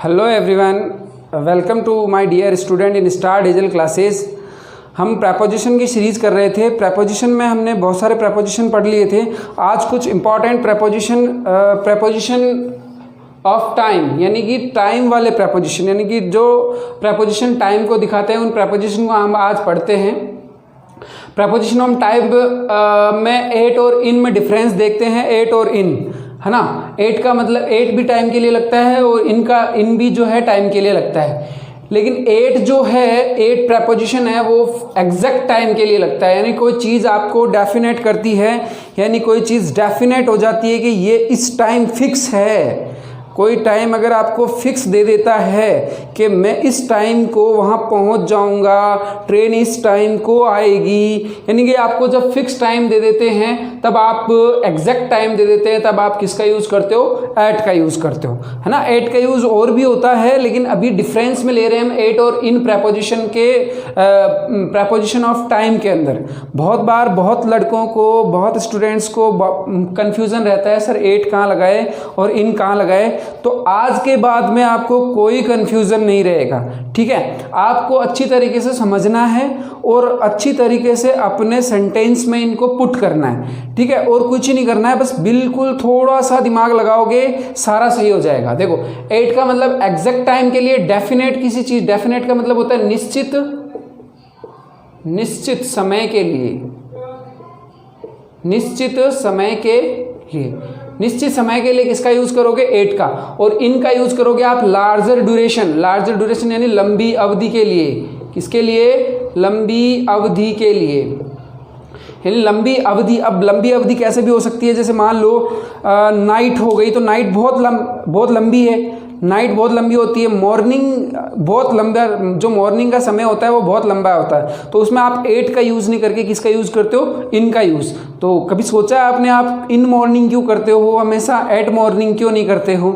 Hello everyone, welcome to my dear student in star digital classes. हम preposition की series कर रहे थे। प्रेपोजिशन में हमने बहुत सारे प्रेपोजिशन पढ़ लिए थे। आज कुछ इंपॉर्टेंट प्रेपोजिशन ऑफ टाइम यानी कि टाइम वाले प्रेपोजिशन, यानी कि जो प्रेपोजिशन टाइम को दिखाते हैं उन प्रेपोजिशन को हम आज पढ़ते हैं। प्रेपोजिशन ऑफ टाइम में एट और इन में डिफरेंस देखते हैं। एट और इन, है ना। एट का मतलब एट भी टाइम के लिए लगता है और इन भी जो है टाइम के लिए लगता है। लेकिन एट जो है, एट प्रेपोजिशन है वो एग्जैक्ट टाइम के लिए लगता है। यानी कोई चीज़ आपको डेफिनेट करती है, यानी कोई चीज़ डेफिनेट हो जाती है कि ये इस टाइम फिक्स है। कोई टाइम अगर आपको फिक्स दे देता है कि मैं इस टाइम को वहाँ पहुँच जाऊँगा, ट्रेन इस टाइम को आएगी, यानी कि आपको जब फिक्स टाइम दे देते हैं तब आप एग्जैक्ट टाइम दे देते हैं, तब आप किसका यूज़ करते हो? एट का यूज़ करते हो, है ना। एट का यूज़ और भी होता है, लेकिन अभी डिफरेंस में ले रहे हैं हम एट और इन प्रेपोजिशन के प्रेपोजिशन ऑफ टाइम के अंदर। बहुत बार बहुत लड़कों को, बहुत स्टूडेंट्स को कन्फ्यूज़न रहता है, सर एट कहाँ लगाए और इन कहाँ लगाए। तो आज के बाद में आपको कोई कंफ्यूजन नहीं रहेगा, ठीक है। आपको अच्छी तरीके से समझना है और अच्छी तरीके से अपने सेंटेंस में इनको पुट करना है, ठीक है। और कुछ ही नहीं करना है, बस बिल्कुल थोड़ा सा दिमाग लगाओगे सारा सही हो जाएगा। देखो, एट का मतलब एग्जैक्ट टाइम के लिए, डेफिनेट किसी चीज, डेफिनेट का मतलब होता है निश्चित समय के लिए, निश्चित समय के लिए। निश्चित समय के लिए किसका यूज करोगे? एट का। और इन का यूज करोगे आप लार्जर ड्यूरेशन यानी लंबी अवधि के लिए। किसके लिए? लंबी अवधि के लिए, यानी लंबी अवधि। अब लंबी अवधि कैसे भी हो सकती है, जैसे मान लो नाइट हो गई तो नाइट बहुत लंबी है, नाइट बहुत लंबी होती है। मॉर्निंग बहुत लंबा, जो मॉर्निंग का समय होता है वो बहुत लंबा होता है। तो उसमें आप एट का यूज़ नहीं करके किसका यूज़ करते हो? इन का यूज़। तो कभी सोचा है आपने, आप इन मॉर्निंग क्यों करते हो, हमेशा एट मॉर्निंग क्यों नहीं करते हो?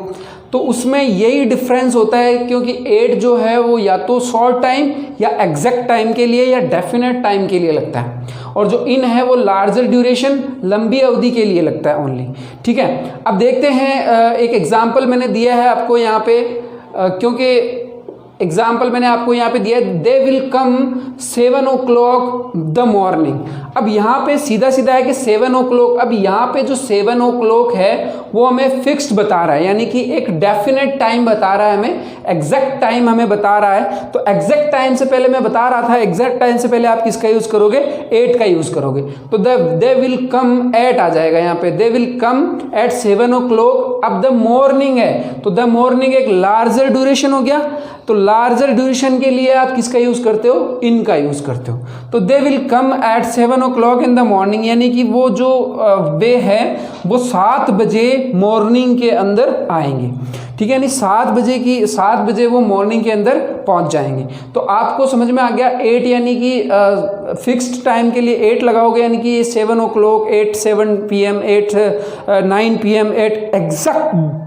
तो उसमें यही डिफरेंस होता है, क्योंकि एट जो है वो या तो शॉर्ट टाइम या एग्जैक्ट टाइम के लिए या डेफिनेट टाइम के लिए लगता है, और जो इन है वो लार्जर ड्यूरेशन, लंबी अवधि के लिए लगता है ओनली, ठीक है। अब देखते हैं, एक एग्जाम्पल मैंने दिया है आपको यहाँ पे, क्योंकि एग्जाम्पल मैंने आपको यहाँ पे दिया, दे will come 7 o'clock the morning. अब यहाँ पे सीधा सीधा है कि 7 o'clock। अब यहाँ पे जो 7 o'clock है वो हमें फिक्स्ड बता रहा है, यानी कि एक डेफिनेट टाइम बता रहा है हमें, एग्जैक्ट टाइम हमें बता रहा है। तो एग्जैक्ट टाइम से पहले मैं बता रहा था, एग्जैक्ट टाइम से पहले आप किसका यूज करोगे? एट का यूज करोगे। तो दे विल कम एट आ जाएगा यहाँ पे, दे विल कम एट 7 o'clock। अब द मॉर्निंग है तो द मॉर्निंग एक लार्जर ड्यूरेशन हो गया। तो लार्जर ड्यूरेशन के लिए आप किसका यूज करते हो? इन का यूज करते हो। तो they will come at 7 o'clock in the morning, यानी कि वो जो वे है वो 7 बजे मॉर्निंग के अंदर आएंगे, ठीक है। यानी 7 बजे वो मॉर्निंग के अंदर पहुंच जाएंगे। तो आपको समझ में आ गया, 8 यानी कि फिक्स्ड टाइम के लिए 8 लगाओगे, यानी कि 7 o'clock, 8 7 PM, 8 9 PM, 8 एग्जैक्ट।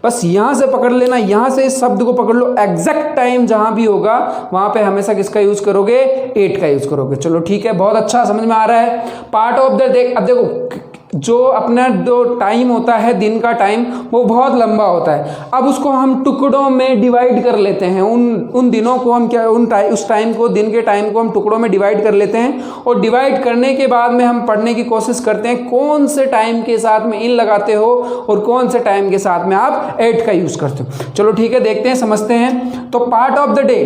बस यहाँ से पकड़ लेना, यहाँ से इस शब्द को पकड़ लो, एग्जैक्ट टाइम जहाँ भी होगा वहाँ पे हमेशा किसका यूज करोगे? एट का यूज करोगे। चलो ठीक है, बहुत अच्छा समझ में आ रहा है। पार्ट ऑफ द डे, अब देखो जो अपना जो टाइम होता है, दिन का टाइम, वो बहुत लंबा होता है। अब उसको हम टुकड़ों में डिवाइड कर लेते हैं। उन दिनों को हम क्या, उस टाइम को, दिन के टाइम को हम टुकड़ों में डिवाइड कर लेते हैं, और डिवाइड करने के बाद में हम पढ़ने की कोशिश करते हैं कौन से टाइम के साथ में इन लगाते हो और कौन से टाइम के साथ में आप एट का यूज करते हो। चलो ठीक है, देखते हैं, समझते हैं। तो पार्ट ऑफ द डे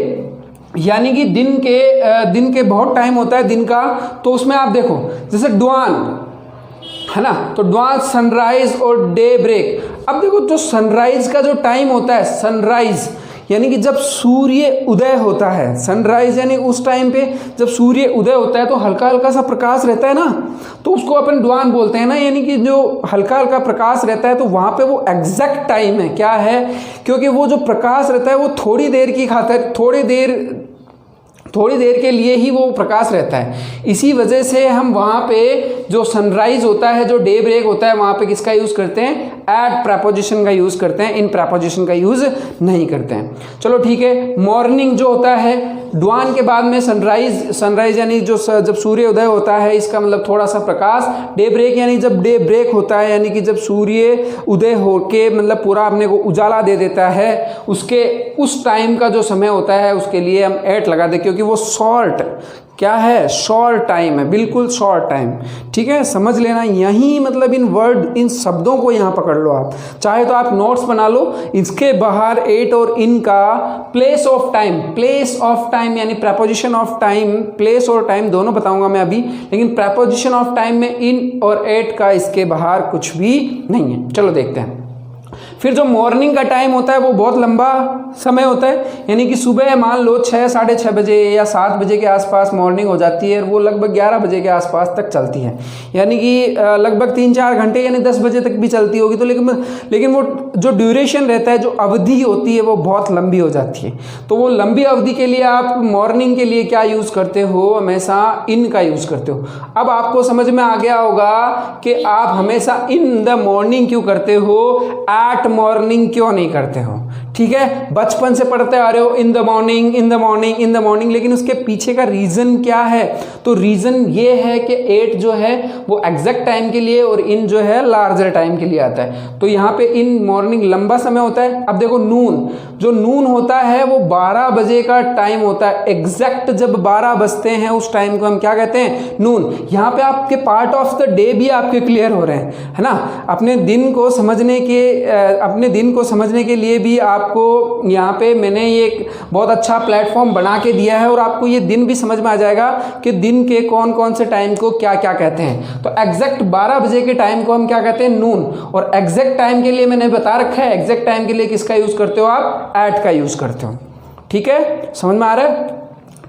यानी कि दिन के बहुत टाइम होता है दिन का। तो उसमें आप देखो, जैसे डॉन है ना, तो डॉन, सनराइज और डे ब्रेक। अब देखो, जो सनराइज का जो टाइम होता है, सनराइज यानी कि जब सूर्य उदय होता है, सनराइज यानी उस टाइम पे जब सूर्य उदय होता है तो हल्का हल्का सा प्रकाश रहता है ना, तो उसको अपन डॉन बोलते हैं ना। यानी कि जो हल्का हल्का प्रकाश रहता है तो वहाँ पे वो एग्जैक्ट टाइम है। क्या है? क्योंकि वो जो प्रकाश रहता है वो थोड़ी देर की खातिर, थोड़ी देर के लिए ही वो प्रकाश रहता है। इसी वजह से हम वहाँ पे जो सनराइज होता है, जो डे ब्रेक होता है, वहाँ पे किसका यूज़ करते हैं? एट प्रेपोजिशन का यूज़ करते हैं, इन प्रेपोजिशन का यूज़ नहीं करते हैं। चलो ठीक है। मॉर्निंग जो होता है, डुआन के बाद में सनराइज यानी जो जब सूर्य उदय होता है, इसका मतलब थोड़ा सा प्रकाश। डे ब्रेक यानी जब डे ब्रेक होता है, यानी कि जब सूर्य उदय होके मतलब पूरा अपने को उजाला दे देता है, उसके उस टाइम का जो समय होता है उसके लिए हम एट लगा दें, क्योंकि वो शॉर्ट क्या है? शॉर्ट टाइम है, बिल्कुल शॉर्ट टाइम। ठीक है, समझ लेना। यहीं मतलब इन वर्ड, इन शब्दों को यहाँ पकड़ लो आप। चाहे तो आप नोट्स बना लो, इसके बाहर एट और इन का प्लेस ऑफ टाइम यानी प्रेपोजिशन ऑफ टाइम, प्लेस और टाइम दोनों बताऊंगा मैं अभी, लेकिन प्रेपोजिशन ऑफ टाइम में इन और एट का इसके बाहर कुछ भी नहीं है। चलो देखते हैं। फिर जो मॉर्निंग का टाइम होता है वो बहुत लंबा समय होता है, यानी कि सुबह मान लो 6, साढ़े 6 बजे या 7 बजे के आसपास मॉर्निंग हो जाती है, और वो लगभग 11 बजे के आसपास तक चलती है, यानी कि लगभग 3-4 घंटे यानी 10 बजे तक भी चलती होगी। तो लेकिन वो जो ड्यूरेशन रहता है, जो अवधि होती है, वो बहुत लंबी हो जाती है। तो वो लंबी अवधि के लिए आप मॉर्निंग के लिए क्या यूज़ करते हो? हमेशा इन का यूज़ करते हो। अब आपको समझ में आ गया होगा कि आप हमेशा इन द मॉर्निंग क्यों करते हो, एट मॉर्निंग क्यों नहीं करते हो। ठीक है, बचपन से पढ़ते आ रहे हो इन the morning, in the morning, in the morning, लेकिन उसके पीछे का रीजन क्या है? तो रीजन ये है कि एट जो है वो एग्जैक्ट टाइम के लिए और इन जो है लार्जर टाइम के लिए आता है। तो यहाँ पे इन मॉर्निंग लंबा समय होता है। अब देखो नून, जो नून होता है वो 12 बजे का टाइम होता है। एग्जैक्ट जब 12 बजते हैं उस टाइम को हम क्या कहते हैं? नून। यहाँ पे आपके पार्ट ऑफ द डे भी आपके क्लियर हो रहे हैं, है ना। अपने दिन को समझने के लिए भी आपको यहाँ पे मैंने ये एक बहुत अच्छा प्लेटफॉर्म बना के दिया है, और आपको ये दिन भी समझ में आ जाएगा कि दिन के कौन कौन से टाइम को क्या क्या कहते हैं। तो एग्जैक्ट 12 बजे के टाइम को हम क्या कहते हैं? नून। और एग्जैक्ट टाइम के लिए मैंने बता रखा है, एग्जैक्ट टाइम के लिए किसका यूज़ करते हो आप? एट का यूज़ करते हो। ठीक है, समझ में आ रहा है।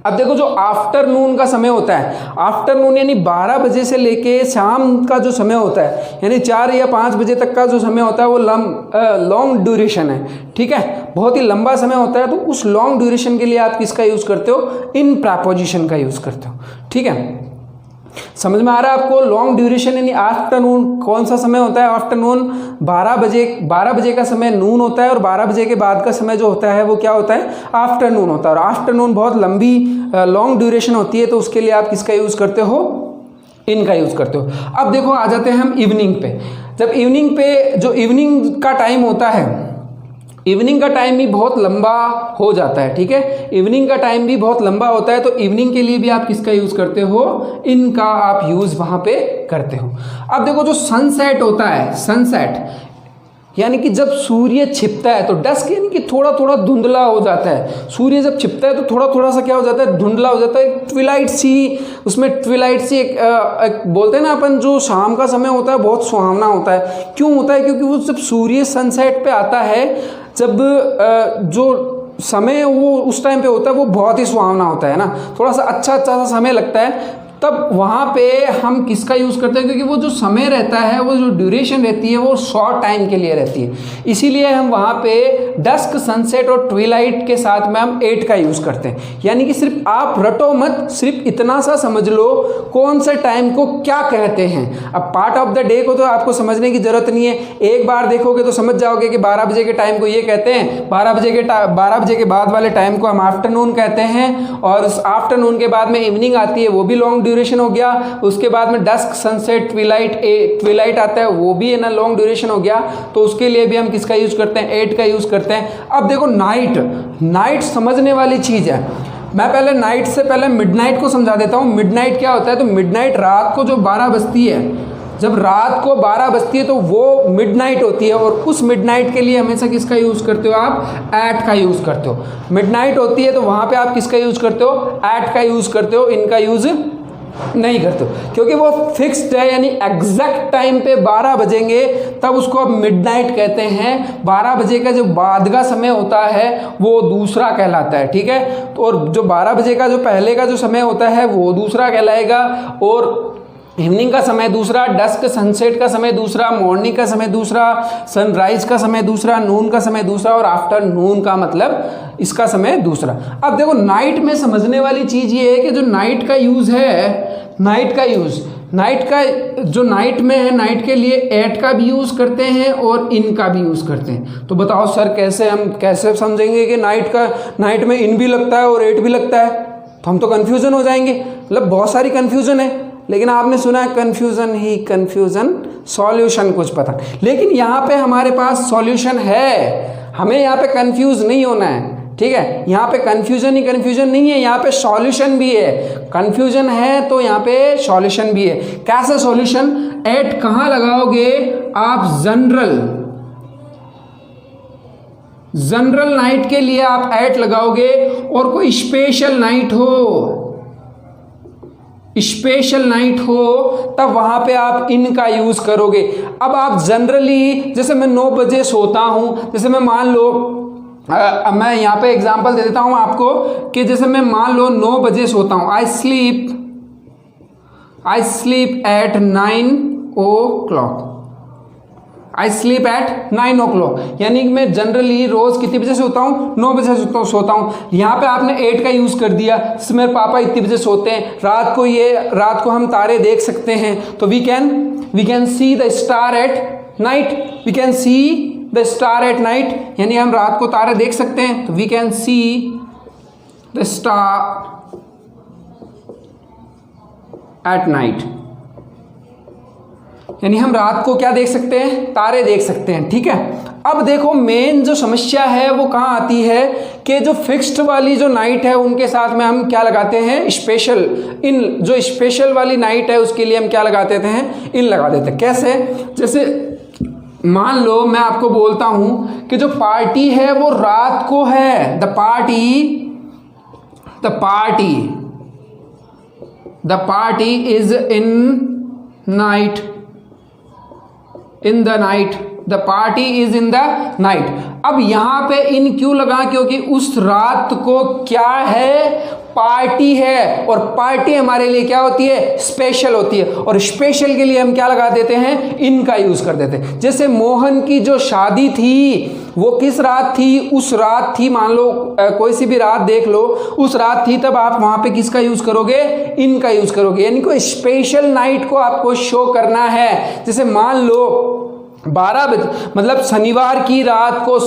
अब देखो जो आफ्टरनून का समय होता है, आफ्टरनून यानी 12 बजे से लेके शाम का जो समय होता है, यानी 4 या 5 बजे तक का जो समय होता है, वो लॉन्ग ड्यूरेशन है। ठीक है, बहुत ही लंबा समय होता है। तो उस लॉन्ग ड्यूरेशन के लिए आप किसका यूज़ करते हो? इन प्रेपोजिशन का यूज़ करते हो। ठीक है, समझ में आ रहा है आपको? लॉन्ग ड्यूरेशन यानी आफ्टरनून कौन सा समय होता है? आफ्टरनून 12 बजे का समय नून होता है, और 12 बजे के बाद का समय जो होता है वो क्या होता है? आफ्टरनून होता है। और आफ्टरनून बहुत लंबी लॉन्ग ड्यूरेशन होती है, तो उसके लिए आप किसका यूज़ करते हो? इनका यूज़ करते हो। अब देखो आ जाते हैं हम इवनिंग पे। जब इवनिंग पे जो इवनिंग का टाइम होता है, इवनिंग का टाइम भी बहुत लंबा हो जाता है। ठीक है, इवनिंग का टाइम भी बहुत लंबा होता है। तो इवनिंग के लिए भी आप किसका यूज़ करते हो? इनका आप यूज़ वहाँ पे करते हो। अब देखो जो सनसेट होता है, सनसेट यानी कि जब सूर्य छिपता है, तो डस्क यानी कि थोड़ा थोड़ा धुंधला हो जाता है। सूर्य जब छिपता है तो थोड़ा थोड़ा सा क्या हो जाता है? धुंधला हो जाता है। ट्विलाइट सी, उसमें ट्विलाइट सी एक बोलते हैं ना अपन, जो शाम का समय होता है बहुत सुहावना होता है। क्यों होता है? क्योंकि वो जब सूर्य सनसेट पे आता है, जब जो समय वो उस टाइम पे होता है वो बहुत ही सुहावना होता है ना, थोड़ा सा अच्छा सा समय लगता है। तब वहाँ पे हम किसका यूज़ करते हैं? क्योंकि वो जो समय रहता है, वो जो ड्यूरेशन रहती है, वो शॉर्ट टाइम के लिए रहती है। इसीलिए हम वहाँ पे डस्क, सनसेट और ट्विलाइट के साथ में हम एट का यूज़ करते हैं। यानी कि सिर्फ आप रटो मत, सिर्फ इतना सा समझ लो कौन से टाइम को क्या कहते हैं। अब पार्ट ऑफ द डे को तो आपको समझने की ज़रूरत नहीं है, एक बार देखोगे तो समझ जाओगे कि 12 बजे के टाइम को ये कहते हैं, 12 बजे के बाद वाले टाइम को हम आफ्टरनून कहते हैं, और उस आफ्टरनून के बाद में इवनिंग आती है, वो भी लॉन्ग ड्यूरेशन हो गया। उसके बाद में डस्क, सनसेट, ट्विलाइट आता है, वो भी है ना लॉन्ग ड्यूरेशन हो गया। तो उसके लिए भी हम किसका यूज़ करते हैं? एट का यूज़ करते हैं। अब देखो नाइट समझने वाली चीज़ है। मैं पहले नाइट से पहले मिडनाइट को समझा देता हूँ। मिडनाइट क्या होता है? तो मिडनाइट रात को जो 12 बजती है, जब रात को 12 बजती है तो वो मिडनाइट होती है। और उस मिडनाइट के लिए हमेशा किसका यूज़ करते हो आप? एट का यूज़ करते हो। मिडनाइट होती है तो वहाँ पे आप किसका यूज़ करते हो? एट का यूज़ करते हो, इनका यूज़ नहीं करते, क्योंकि वो फिक्स्ड है, यानी एग्जैक्ट टाइम पे 12 बजेंगे, तब उसको अब मिडनाइट कहते हैं। 12 बजे का जो बाद का समय होता है वो दूसरा कहलाता है। ठीक है, तो और जो 12 बजे का जो पहले का जो समय होता है वो दूसरा कहलाएगा, और इवनिंग का समय दूसरा, डस्क सनसेट का समय दूसरा, मॉर्निंग का समय दूसरा, सनराइज का समय दूसरा, नून का समय दूसरा और आफ्टरनून का मतलब इसका समय दूसरा। अब देखो नाइट में समझने वाली चीज़ ये है कि जो नाइट का यूज़ है, नाइट का जो नाइट में है, नाइट के लिए एट का भी यूज़ करते हैं और इन का भी यूज़ करते हैं। तो बताओ सर कैसे समझेंगे कि नाइट में इन भी लगता है और एट भी लगता है, तो हम तो कन्फ्यूज़न हो जाएंगे। मतलब बहुत सारी कन्फ्यूज़न है, लेकिन आपने सुना है कन्फ्यूज़न ही कन्फ्यूज़न, सॉल्यूशन कुछ पता। लेकिन यहाँ पे हमारे पास सॉल्यूशन है, हमें यहाँ पे कंफ्यूज नहीं होना है, ठीक है। यहाँ पे कन्फ्यूजन ही कन्फ्यूजन नहीं है, यहाँ पे सॉल्यूशन भी है। कन्फ्यूजन है तो यहाँ पे सॉल्यूशन भी है। कैसा सॉल्यूशन? एट कहाँ लगाओगे आप? जनरल नाइट के लिए आप एट लगाओगे, और कोई स्पेशल नाइट हो तब वहां पे आप इन का यूज करोगे। अब आप जनरली, जैसे मैं 9 बजे सोता हूं, जैसे मैं मान लो मैं यहाँ पे एग्जांपल दे देता हूं आपको कि जैसे मैं मान लो 9 बजे सोता हूं, I sleep at 9 o'clock, I sleep at 9 o'clock, यानी कि मैं जनरली रोज कितने बजे सोता हूँ? 9 बजे सोता हूँ। यहाँ पे आपने 8 का यूज कर दिया, मेरे पापा इतने बजे सोते हैं, रात को हम तारे देख सकते हैं, तो we can see the star at night, यानी हम रात को तारे देख सकते हैं, तो we can see the star at night, यानी हम रात को क्या देख सकते हैं? तारे देख सकते हैं, ठीक है। अब देखो मेन जो समस्या है वो कहाँ आती है कि जो फिक्स्ड वाली जो नाइट है उनके साथ में हम क्या लगाते हैं? स्पेशल। इन जो स्पेशल वाली नाइट है उसके लिए हम क्या लगा देते हैं? इन लगा देते हैं। कैसे? जैसे मान लो मैं आपको बोलता हूं कि जो पार्टी है वो रात को है, the party is in the night. अब यहां पे इन क्यों लगा? क्योंकि उस रात को क्या है? पार्टी है, और पार्टी हमारे लिए क्या होती है? स्पेशल होती है, और स्पेशल के लिए हम क्या लगा देते हैं? इन का यूज कर देते हैं। जैसे मोहन की जो शादी थी वो किस रात थी? उस रात थी, मान लो कोई सी भी रात देख लो, उस रात थी, तब आप वहां पे किसका यूज करोगे? इन का यूज करोगे, यानी कोई स्पेशल नाइट को आपको शो करना है। जैसे मान लो 12 बजे, मतलब शनिवार की रात को,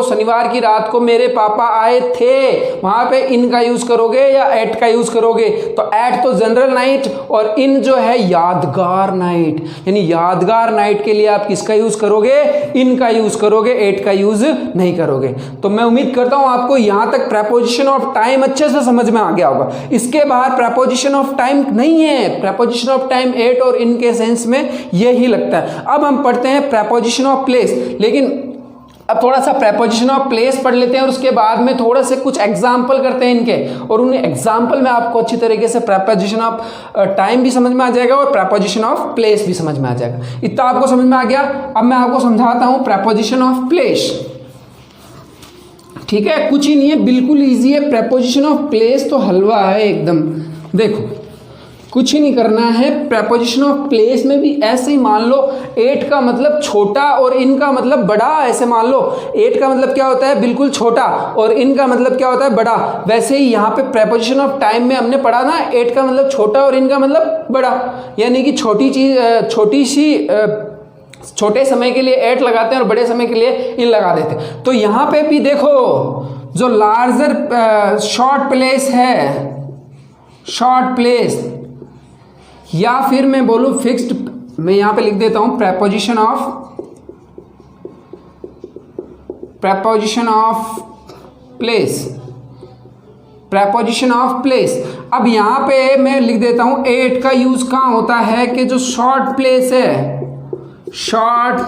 शनिवार की रात को मेरे पापा आए थे, वहां पे इन का यूज करोगे या एट का यूज करोगे? तो एट तो जनरल नाइट, और इन जो है यादगार नाइट, यानी यादगार नाइट के लिए आप किसका यूज करोगे? इन का यूज करोगे, एट का यूज नहीं करोगे। तो मैं उम्मीद करता हूं आपको यहां तक प्रेपोजिशन ऑफ टाइम अच्छे से समझ में आ गया होगा। इसके बाद प्रेपोजिशन ऑफ टाइम नहीं है, प्रेपोजिशन ऑफ टाइम एट और इन के सेंस में यही लगता है। अब हम पढ़ते हैं प्रेपोजिशन ऑफ प्लेस, लेकिन अब थोड़ा सा प्रेपोजिशन ऑफ प्लेस पढ़ लेते हैं और उसके बाद में थोड़ा से कुछ एग्जाम्पल करते हैं इनके, और उन एग्जाम्पल में आपको अच्छी तरीके से प्रेपोजिशन ऑफ टाइम भी समझ में आ जाएगा और प्रेपोजिशन ऑफ प्लेस भी समझ में आ जाएगा। इतना आपको समझ में आ गया। अब मैं आपको समझाता हूं प्रेपोजिशन ऑफ प्लेस, ठीक है। कुछ ही नहीं है, बिल्कुल ईजी है। प्रेपोजिशन ऑफ प्लेस तो हलवा है एकदम। देखो कुछ ही नहीं करना है। प्रेपोजिशन ऑफ प्लेस में भी ऐसे ही मान लो, एट का मतलब छोटा और इन का मतलब बड़ा। ऐसे मान लो एट का मतलब क्या होता है? बिल्कुल छोटा, और इन का मतलब क्या होता है? बड़ा। वैसे ही यहाँ पे प्रेपोजिशन ऑफ टाइम में हमने पढ़ा ना, एट का मतलब छोटा और इन का मतलब बड़ा, यानी कि छोटे समय के लिए एट लगाते हैं और बड़े समय के लिए इन लगा देते हैं। तो यहाँ पे भी देखो, जो लार्जर शॉर्ट प्लेस है, शॉर्ट प्लेस, या फिर मैं बोलूं फिक्स्ड, मैं यहां पे लिख देता हूं प्रेपोजिशन ऑफ प्लेस। अब यहां पे मैं लिख देता हूं एट का यूज कहां होता है? कि जो शॉर्ट प्लेस है, शॉर्ट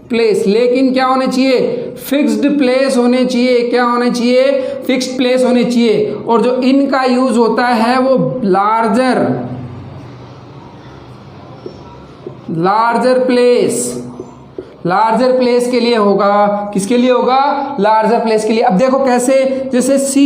प्लेस, लेकिन क्या होने चाहिए? फिक्स्ड प्लेस होने चाहिए। क्या होने चाहिए? फिक्स्ड प्लेस होने चाहिए। और जो इन का यूज होता है वो लार्जर प्लेस के लिए होगा। किसके लिए होगा? लार्जर प्लेस के लिए। अब देखो कैसे, जैसे सी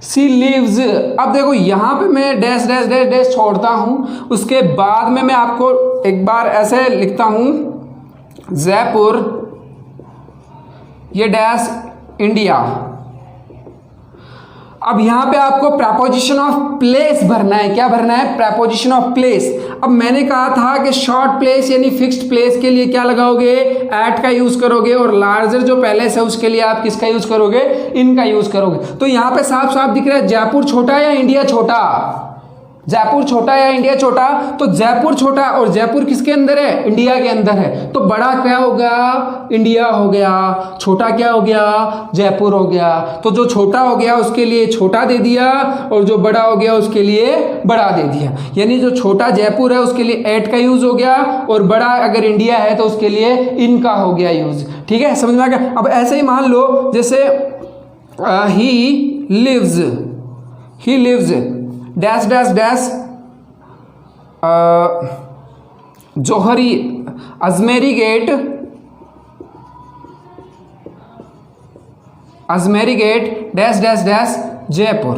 सी लिव्स। अब देखो यहाँ पे मैं डैश डैश डैश डैश छोड़ता हूँ, उसके बाद में मैं आपको एक बार ऐसे लिखता हूँ जयपुर, ये डैश इंडिया। अब यहाँ पे आपको प्रपोजिशन ऑफ प्लेस भरना है। क्या भरना है? Preposition of place. अब मैंने कहा था कि शॉर्ट प्लेस यानी फिक्स्ड प्लेस के लिए क्या लगाओगे? एट का यूज करोगे, और लार्जर जो पैलेस है उसके लिए आप किसका यूज करोगे? इन का यूज करोगे। तो यहाँ पे साफ साफ दिख रहा है जयपुर छोटा या इंडिया छोटा? जयपुर छोटा या इंडिया छोटा? तो जयपुर छोटा, और जयपुर किसके अंदर है? इंडिया के अंदर है। तो बड़ा क्या हो गया? इंडिया हो गया। छोटा क्या हो गया? जयपुर हो गया। तो जो छोटा हो गया उसके लिए छोटा दे दिया, और जो बड़ा हो गया उसके लिए बड़ा दे दिया। यानी जो छोटा जयपुर है उसके लिए एट का यूज हो गया, और बड़ा अगर इंडिया है तो उसके लिए इन का हो गया यूज। ठीक है, समझ में आ गया? अब ऐसे ही मान लो जैसे he lives dash dash dash Johari Ajmeri gate dash dash dash Jaipur.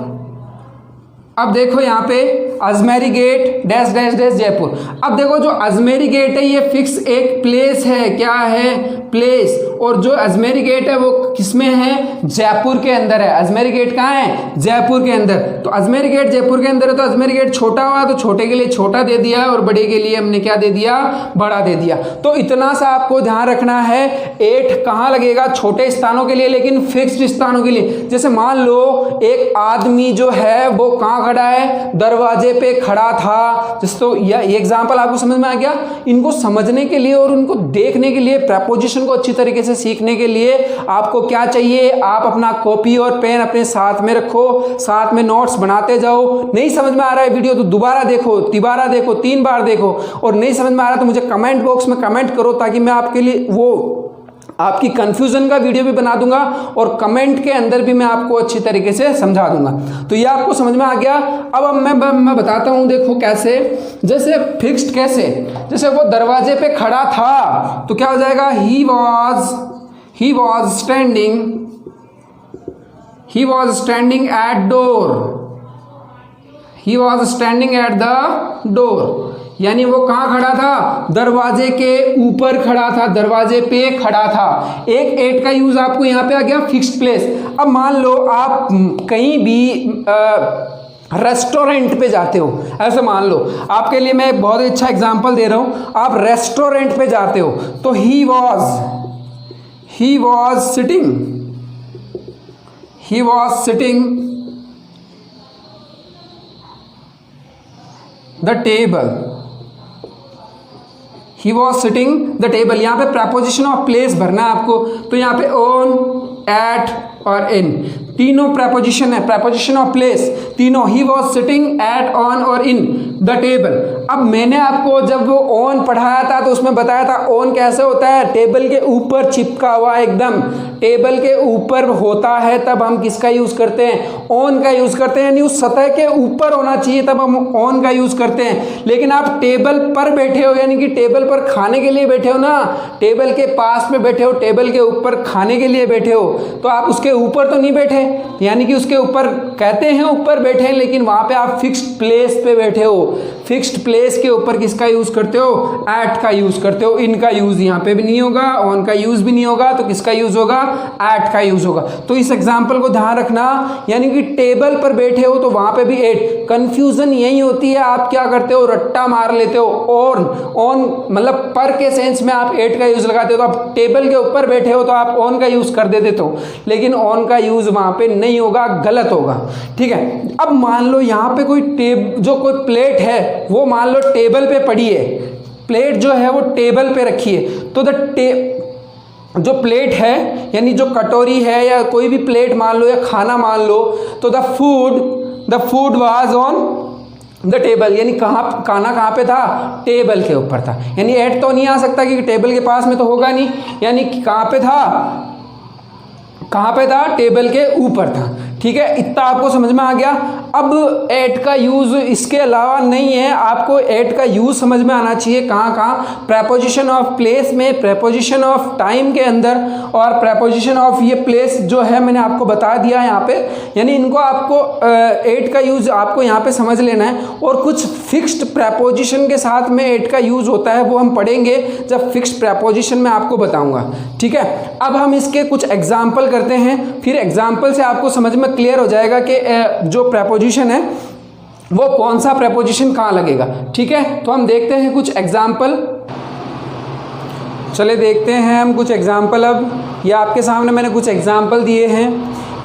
अब देखो यहाँ पे Ajmeri gate dash dash dash Jaipur. अब देखो जो अजमेरी गेट है ये फिक्स एक प्लेस है। क्या है? प्लेस। और जो अजमेरी गेट है वो किसमें है? जयपुर के अंदर है। अजमेरी गेट कहाँ है? जयपुर के अंदर। तो अजमेरी गेट जयपुर के अंदर है, तो अजमेरी गेट छोटा हुआ तो छोटे के लिए छोटा दे दिया, और बड़े के लिए हमने क्या दे दिया? बड़ा दे दिया। तो इतना सा आपको ध्यान रखना है। 8 कहाँ लगेगा? छोटे स्थानों के लिए, लेकिन फिक्स्ड स्थानों के लिए। जैसे मान लो एक आदमी जो है वो कहाँ खड़ा है? दरवाजे पे खड़ा था। जिस तो ये एग्जाम्पल आपको समझ में आ गया। इनको समझने के लिए और उनको देखने के लिए, प्रपोजिशन को अच्छी तरीके से सीखने के लिए आपको क्या चाहिए? आप अपना कॉपी और पेन अपने साथ में रखो, साथ में नोट्स बनाते जाओ। नहीं समझ में आ रहा है वीडियो तो दोबारा देखो, तिबारा देखो, 3 बार देखो। और नहीं समझ में आ रहा तो मुझे कमेंट बॉक्स में कमेंट करो, ताकि मैं आपके लिए वो आपकी कंफ्यूजन का वीडियो भी बना दूंगा, और कमेंट के अंदर भी मैं आपको अच्छी तरीके से समझा दूंगा। तो ये आपको समझ में आ गया। अब मैं बताता हूं, देखो कैसे। जैसे फिक्स्ड कैसे? जैसे वो दरवाजे पे खड़ा था तो क्या हो जाएगा? He was standing at door. यानी वो कहाँ खड़ा था? दरवाजे के ऊपर खड़ा था, दरवाजे पे खड़ा था। एक एट का यूज आपको यहाँ पे आ गया, फिक्स्ड प्लेस। अब मान लो आप कहीं भी रेस्टोरेंट पे जाते हो, ऐसे मान लो। आपके लिए मैं एक बहुत अच्छा एग्जांपल दे रहा हूँ। आप रेस्टोरेंट पे जाते हो तो ही वॉज सिटिंग द टेबल। यहाँ पे प्रपोजिशन ऑफ प्लेस भरना है आपको। तो यहाँ पे ऑन, एट और इन तीनों प्रपोजिशन है, प्रपोजिशन ऑफ प्लेस तीनों। He was sitting, at, on और इन द टेबल। अब मैंने आपको जब वो ऑन पढ़ाया था तो उसमें बताया था ऑन कैसे होता है? टेबल के ऊपर चिपका हुआ, एकदम टेबल के ऊपर होता है तब हम किसका यूज करते हैं? ऑन का यूज करते हैं। यानी उस सतह के ऊपर होना चाहिए तब हम ऑन का यूज करते हैं। लेकिन आप टेबल पर बैठे हो, यानी कि टेबल पर खाने के लिए बैठे हो ना, टेबल के पास में बैठे हो, टेबल के ऊपर खाने के लिए बैठे हो, तो आप उसके ऊपर तो नहीं बैठे, यानी कि उसके ऊपर कहते हैं ऊपर बैठे हैं, लेकिन वहां पे आप फिक्स्ड प्लेस पे बैठे हो। फिक्स्ड प्लेस के ऊपर किसका यूज करते हो? एट का यूज करते हो। इनका यूज यहाँ पे भी नहीं होगा, ऑन का यूज भी नहीं होगा, तो किसका यूज होगा? एट का यूज होगा। तो इस एग्जाम्पल को ध्यान रखना, यानी कि टेबल पर बैठे हो तो वहां पे भी एट। कंफ्यूजन यही होती है, आप क्या करते हो? रट्टा मार लेते हो। ऑन मतलब पर के सेंस में आप एट का यूज लगाते हो। तो आप टेबल के ऊपर बैठे हो तो आप ऑन का यूज कर देते हो, लेकिन ऑन का यूज वहां पे नहीं होगा, गलत होगा। ठीक है। अब मान लो यहाँ पे कोई प्लेट है, वो मान लो टेबल पे पड़ी है। प्लेट जो है वो टेबल पे रखी है, तो जो प्लेट है यानी जो कटोरी है या कोई भी प्लेट मान लो या खाना मान लो, तो the food was on the table. यानी खाना कहाँ पे था? टेबल के ऊपर था। यानी एट तो नहीं आ सकता क्योंकि टेबल के पास में तो होगा नहीं। यानी कहाँ पे था? टेबल के ऊपर था। ठीक ठीक है, इतना आपको समझ में आ गया। अब एट का यूज इसके अलावा नहीं है, आपको एट का यूज समझ में आना चाहिए कहाँ कहाँ, प्रेपोजिशन ऑफ प्लेस में, प्रेपोजिशन ऑफ टाइम के अंदर, और प्रेपोजिशन ऑफ ये प्लेस जो है मैंने आपको बता दिया यहाँ पे, यानी इनको आपको एट का यूज आपको यहाँ पे समझ लेना है। और कुछ फिक्स्ड प्रेपोजिशन के साथ में एट का यूज होता है, वो हम पढ़ेंगे जब फिक्स्ड प्रेपोजिशन में आपको बताऊंगा। ठीक है, अब हम इसके कुछ एग्जाम्पल करते हैं, फिर एग्जाम्पल से आपको समझ में क्लियर हो जाएगा कि जो प्रेपोजिशन है वो कौन सा प्रेपोजिशन कहाँ लगेगा। ठीक है, तो हम देखते हैं कुछ एग्जाम्पल, चले देखते हैं हम कुछ एग्जाम्पल। अब ये आपके सामने मैंने कुछ एग्जाम्पल दिए हैं,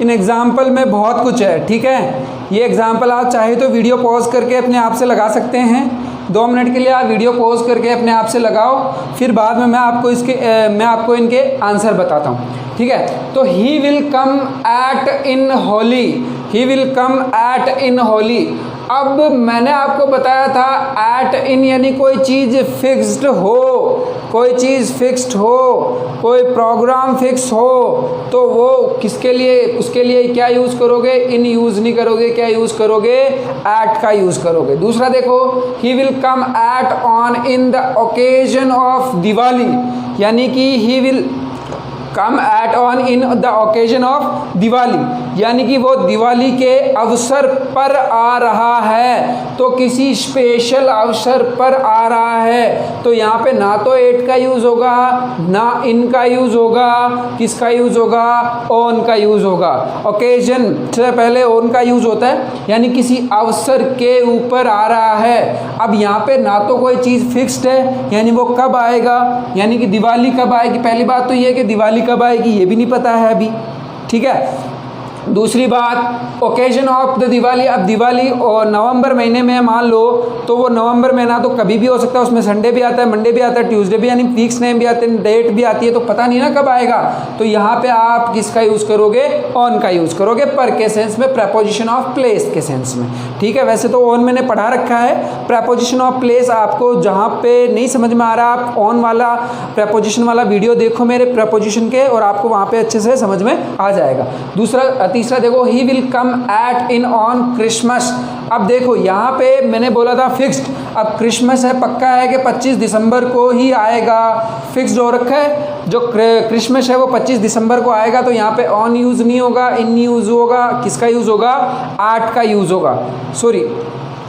इन एग्जाम्पल में बहुत कुछ है। ठीक है, ये एग्जाम्पल आप चाहे तो वीडियो पॉज करके अपने आप से लगा सकते हैं, 2 मिनट के लिए आप वीडियो पॉज करके अपने आप से लगाओ, फिर बाद में मैं आपको इनके आंसर बताता हूँ। ठीक है, तो he will come at in Holi, he will come at in Holi. अब मैंने आपको बताया था एट इन यानी कोई चीज़ फिक्स्ड हो, कोई चीज़ फिक्स्ड हो, कोई प्रोग्राम फिक्स हो, तो वो किसके लिए, उसके लिए क्या यूज़ करोगे, इन यूज़ नहीं करोगे, क्या यूज़ करोगे, एट का यूज़ करोगे। दूसरा देखो, he will come at on in the occasion of Diwali, यानी कि he will come at on in the occasion of Diwali, यानी कि वो दिवाली के अवसर पर आ रहा है, तो किसी स्पेशल अवसर पर आ रहा है। तो यहाँ पे ना तो एट का यूज़ होगा, ना इन का यूज़ होगा, किसका यूज़ होगा, ऑन का यूज़ होगा। ओकेजन से पहले ऑन का यूज़ होता है, यानी किसी अवसर के ऊपर आ रहा है। अब यहाँ पे ना तो कोई चीज़ फिक्स्ड है, यानी वो कब आएगा, यानी कि दिवाली कब आएगी। पहली बात तो ये है कि दिवाली कब आएगी ये भी नहीं पता है अभी। ठीक है, दूसरी बात ओकेजन ऑफ द दिवाली, अब दिवाली और नवंबर महीने में मान लो, तो वो नवंबर महीना तो कभी भी हो सकता है, उसमें संडे भी आता है, मंडे भी आता है, ट्यूसडे भी, यानी फिक्स नेम भी आते हैं, डेट भी आती है, तो पता नहीं ना कब आएगा। तो यहाँ पे आप किसका यूज़ करोगे, ऑन का यूज़ करोगे, पर के सेंस में, प्रेपोजिशन ऑफ प्लेस के सेंस में। ठीक है, वैसे तो ऑन मैंने पढ़ा रखा है, प्रेपोजिशन ऑफ प्लेस आपको जहाँ पे नहीं समझ में आ रहा, आप ऑन वाला प्रेपोजिशन वाला वीडियो देखो मेरे प्रेपोजिशन के, और आपको वहाँ पे अच्छे से समझ में आ जाएगा। तीसरा देखो, he will come at in on Christmas. अब देखो यहाँ पे मैंने बोला था फिक्स्ड, अब क्रिसमस है, पक्का है कि 25 दिसंबर को ही आएगा, फिक्स्ड हो रखा है। जो क्रिसमस है वो 25 दिसंबर को आएगा, तो यहाँ पे ऑन यूज़ नहीं होगा, इन यूज़ होगा, किसका यूज़ होगा, एट का यूज़ होगा। सॉरी,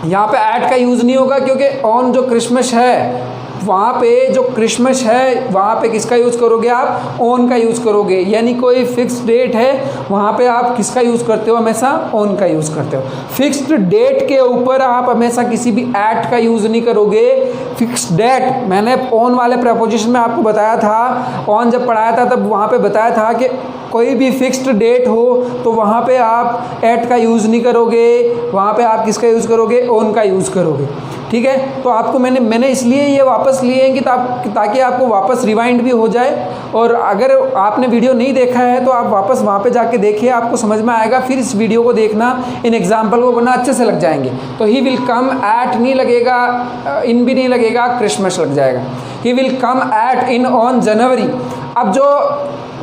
यहाँ पे एट का यूज़ नहीं होगा, क्योंकि ऑन जो क्रिसमस है वहाँ पे, जो क्रिसमस है वहाँ पे किसका यूज़ करोगे आप, ऑन का यूज़ करोगे। यानी कोई फिक्स डेट है, वहाँ पे आप किसका यूज़ करते हो, हमेशा ऑन का यूज़ करते हो। फिक्स्ड डेट के ऊपर आप हमेशा किसी भी एट का यूज़ नहीं करोगे। फिक्स डेट मैंने ऑन वाले प्रेपोजिशन में आपको बताया था, ऑन जब पढ़ाया था तब वहाँ पे बताया था कि कोई भी फिक्स्ड डेट हो तो वहाँ पे आप एट का यूज़ नहीं करोगे, वहाँ पे आप किसका यूज़ करोगे, ऑन का यूज़ करोगे। ठीक है, तो आपको मैंने इसलिए ये वापस लिए हैं कि ताकि आपको वापस रिवाइंड भी हो जाए, और अगर आपने वीडियो नहीं देखा है तो आप वापस वहाँ पे जाके देखिए, आपको समझ में आएगा। फिर इस वीडियो को देखना, इन एग्जाम्पल को करना, अच्छे से लग जाएंगे। तो ही विल कम एट नहीं लगेगा, इन भी नहीं लगेगा, क्रिसमस लग जाएगा। He will come at in on January. अब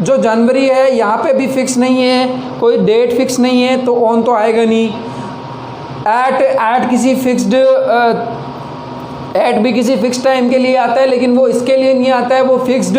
जो जनवरी है यहाँ पे भी फिक्स नहीं है, कोई डेट फिक्स नहीं है, तो ऑन तो आएगा नहीं। एट किसी फिक्स्ड एट भी किसी फिक्स टाइम के लिए आता है, लेकिन वो इसके लिए नहीं आता है, वो फिक्स्ड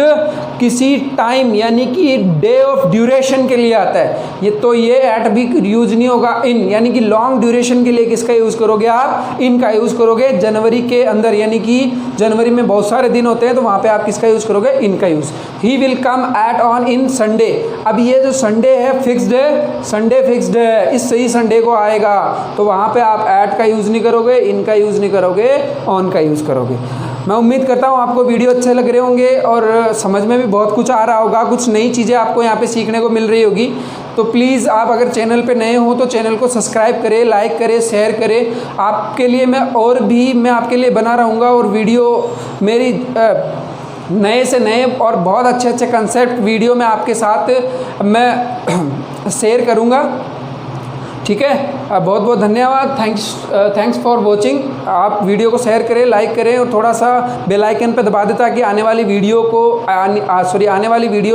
किसी टाइम यानी कि डे ऑफ ड्यूरेशन के लिए आता है। ये एट भी यूज़ नहीं होगा। इन यानी कि लॉन्ग ड्यूरेशन के लिए किसका यूज़ करोगे आप, इन का यूज़ करोगे। जनवरी के अंदर यानी कि जनवरी में बहुत सारे दिन होते हैं, तो वहाँ पे आप किसका यूज़ करोगे, इन का use. He will come at on in Sunday. अब ये जो संडे है फिक्स्ड है, संडे फिक्स्ड है, इस सही संडे को आएगा, तो वहाँ पे आप एट का यूज़ नहीं करोगे, इन का यूज़ नहीं करोगे, ऑन का यूज़ करोगे। मैं उम्मीद करता हूँ आपको वीडियो अच्छे लग रहे होंगे और समझ में भी बहुत कुछ आ रहा होगा, कुछ नई चीज़ें आपको यहाँ पे सीखने को मिल रही होगी। तो प्लीज़ आप अगर चैनल पे नए हो तो चैनल को सब्सक्राइब करें, लाइक करें, शेयर करें। आपके लिए मैं आपके लिए बना रहूँगा, और वीडियो मेरी नए से नए और बहुत अच्छे अच्छे कंसेप्ट वीडियो में आपके साथ मैं शेयर करूँगा। ठीक है, बहुत बहुत धन्यवाद। Thanks for watching. आप वीडियो को शेयर करें, लाइक करें और थोड़ा सा बेल आइकन पर दबा दें ताकि आने वाली वीडियो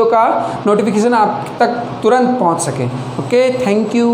का नोटिफिकेशन आप तक तुरंत पहुंच सके। Okay, thank you.